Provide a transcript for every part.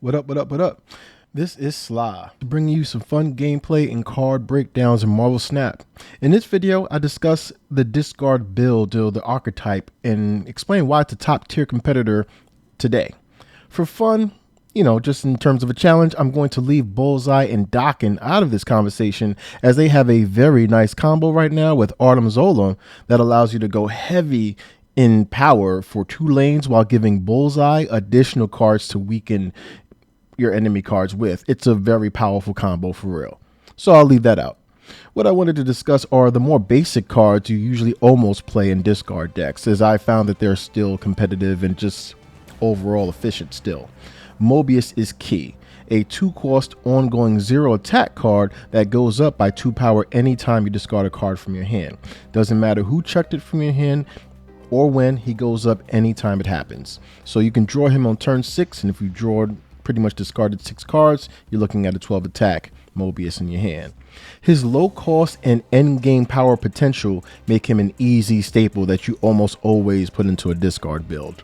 What up, what up, what up? This is Sly, bringing you some fun gameplay and card breakdowns in Marvel Snap. In this video, I discuss the discard build or the archetype and explain why it's a top tier competitor today. For fun, just in terms of a challenge, I'm going to leave Bullseye and Dokken out of this conversation as they have a very nice combo right now with Artem Zola that allows you to go heavy in power for 2 lanes while giving Bullseye additional cards to weaken your enemy cards with. It's a very powerful combo for real. So I'll leave that out. What I wanted to discuss are the more basic cards you usually almost play in discard decks, as I found that they're still competitive and just overall efficient still. Mobius is key. A 2-cost ongoing 0 attack card that goes up by 2 power anytime you discard a card from your hand. Doesn't matter who chucked it from your hand or when, he goes up anytime it happens. So you can draw him on turn 6, and if you draw pretty much discarded 6 cards, you're looking at a 12 attack Mobius in your hand. His low cost and end game power potential make him an easy staple that you almost always put into a discard build.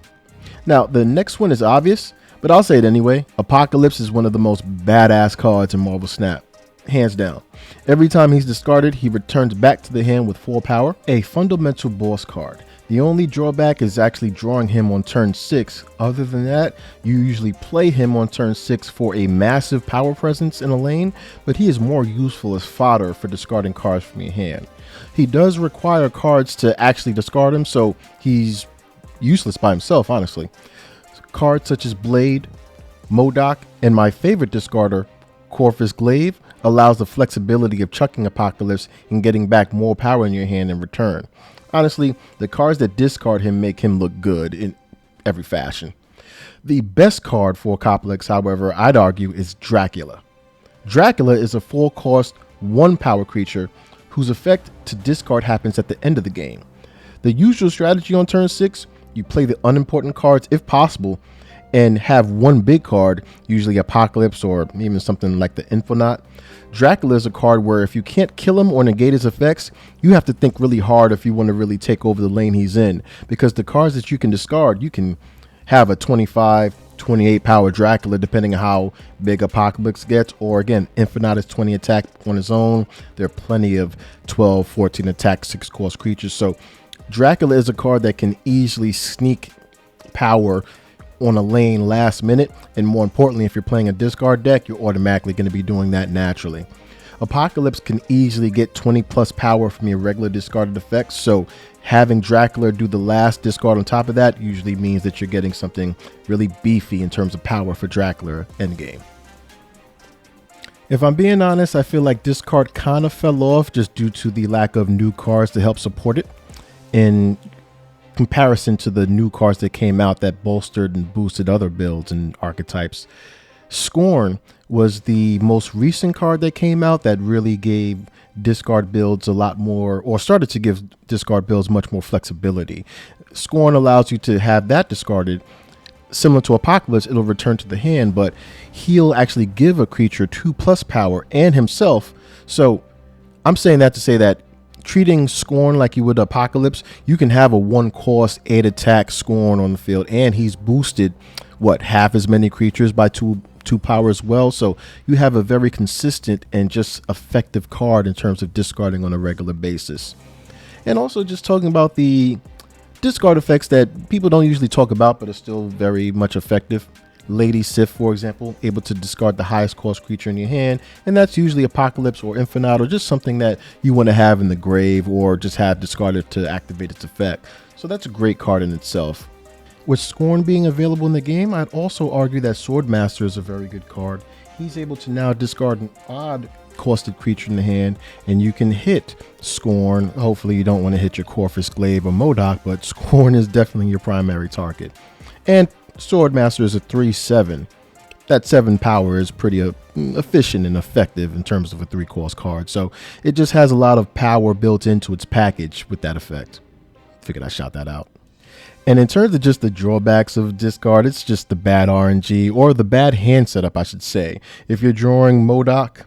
Now, the next one is obvious, but I'll say it anyway. Apocalypse is one of the most badass cards in Marvel Snap. Hands down. Every time he's discarded, he returns back to the hand with 4 power, a fundamental boss card. The only drawback is actually drawing him on turn 6. Other than that, you usually play him on turn 6 for a massive power presence in a lane, but he is more useful as fodder for discarding cards from your hand. He does require cards to actually discard him, so he's useless by himself, honestly. Cards such as Blade, MODOK, and my favorite discarder, Corvus Glaive, allows the flexibility of chucking Apocalypse and getting back more power in your hand in return. Honestly, the cards that discard him make him look good in every fashion. The best card for Apocalypse, however, I'd argue is Dracula. Dracula is a 4-cost 1-power creature whose effect to discard happens at the end of the game. The usual strategy on turn 6, you play the unimportant cards if possible and have 1 big card, usually Apocalypse or even something like the Infonaut. Dracula is a card where if you can't kill him or negate his effects, you have to think really hard if you want to really take over the lane he's in, because the cards that you can discard, you can have a 25, 28 power Dracula depending on how big Apocalypse gets, or again, Infonaut is 20 attack on his own. There are plenty of 12, 14 attack 6-cost creatures. So Dracula is a card that can easily sneak power on a lane last minute, and more importantly, if you're playing a discard deck, you're automatically going to be doing that naturally. Apocalypse can easily get 20 plus power from your regular discarded effects, so having Dracula do the last discard on top of that usually means that you're getting something really beefy in terms of power for Dracula endgame. If I'm being honest, I feel like this card kind of fell off just due to the lack of new cards to help support it in comparison to the new cards that came out that bolstered and boosted other builds and archetypes. Scorn was the most recent card that came out that really gave discard builds a lot more, or started to give discard builds much more flexibility. Scorn allows you to have that discarded. Similar to Apocalypse, it'll return to the hand, but he'll actually give a creature 2+ power and himself. So I'm saying that to say that treating Scorn like you would Apocalypse, you can have a 1-cost 8 attack Scorn on the field, and he's boosted half as many creatures by 2 power as well. So you have a very consistent and just effective card in terms of discarding on a regular basis. And also just talking about the discard effects that people don't usually talk about but are still very much effective. Lady Sif, for example, able to discard the highest cost creature in your hand, and that's usually Apocalypse or Infonaut, or just something that you want to have in the grave or just have discarded to activate its effect. So that's a great card in itself. With Scorn being available in the game, I'd also argue that Swordmaster is a very good card. He's able to now discard an odd costed creature in the hand, and you can hit Scorn. Hopefully you don't want to hit your Corvus Glaive or MODOK, but Scorn is definitely your primary target. And Swordmaster is a 3/7. That 7 power is pretty efficient and effective in terms of a 3-cost card. So it just has a lot of power built into its package with that effect. Figured I shout that out. And in terms of just the drawbacks of discard, it's just the bad RNG, or the bad hand setup, I should say. If you're drawing MODOK,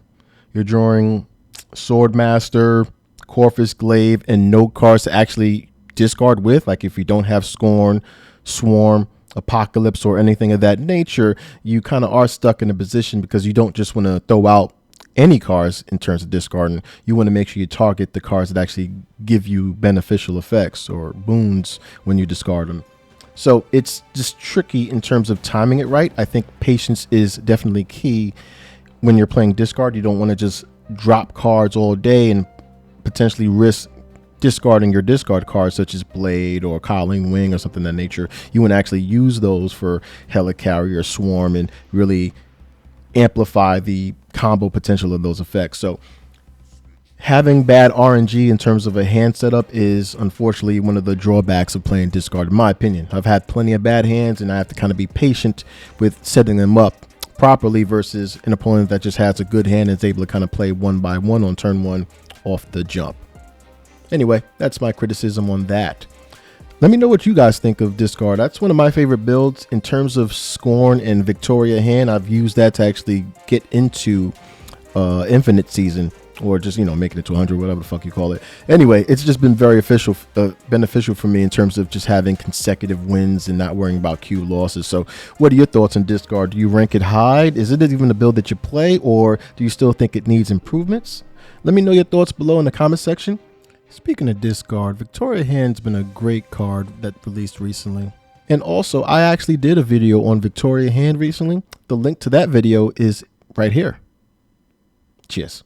you're drawing Swordmaster, Corvus Glaive, and no cards to actually discard with, like if you don't have Scorn, Swarm, apocalypse or anything of that nature, you kind of are stuck in a position because you don't just want to throw out any cards in terms of discarding. You want to make sure you target the cards that actually give you beneficial effects or boons when you discard them. So it's just tricky in terms of timing it right. I think patience is definitely key when you're playing discard. You don't want to just drop cards all day and potentially risk discarding your discard cards, such as Blade or Cowling Wing or something of that nature. You want to actually use those for Helicarrier, Swarm, and really amplify the combo potential of those effects. So having bad RNG in terms of a hand setup is unfortunately one of the drawbacks of playing discard, in my opinion. I've had plenty of bad hands, and I have to kind of be patient with setting them up properly versus an opponent that just has a good hand and is able to kind of play one by one on turn one off the jump. Anyway, that's my criticism on that. Let me know what you guys think of discard. That's one of my favorite builds in terms of Scorn and Victoria hand. I've used that to actually get into Infinite Season, or just, you know, making it to 100, whatever the fuck you call it. Anyway, it's just been very beneficial for me in terms of just having consecutive wins and not worrying about queue losses. So what are your thoughts on discard? Do you rank it high? Is it even a build that you play, or do you still think it needs improvements? Let me know your thoughts below in the comment section. Speaking of discard, Victoria Hand's been a great card that released recently. And also, I actually did a video on Victoria Hand recently. The link to that video is right here. Cheers.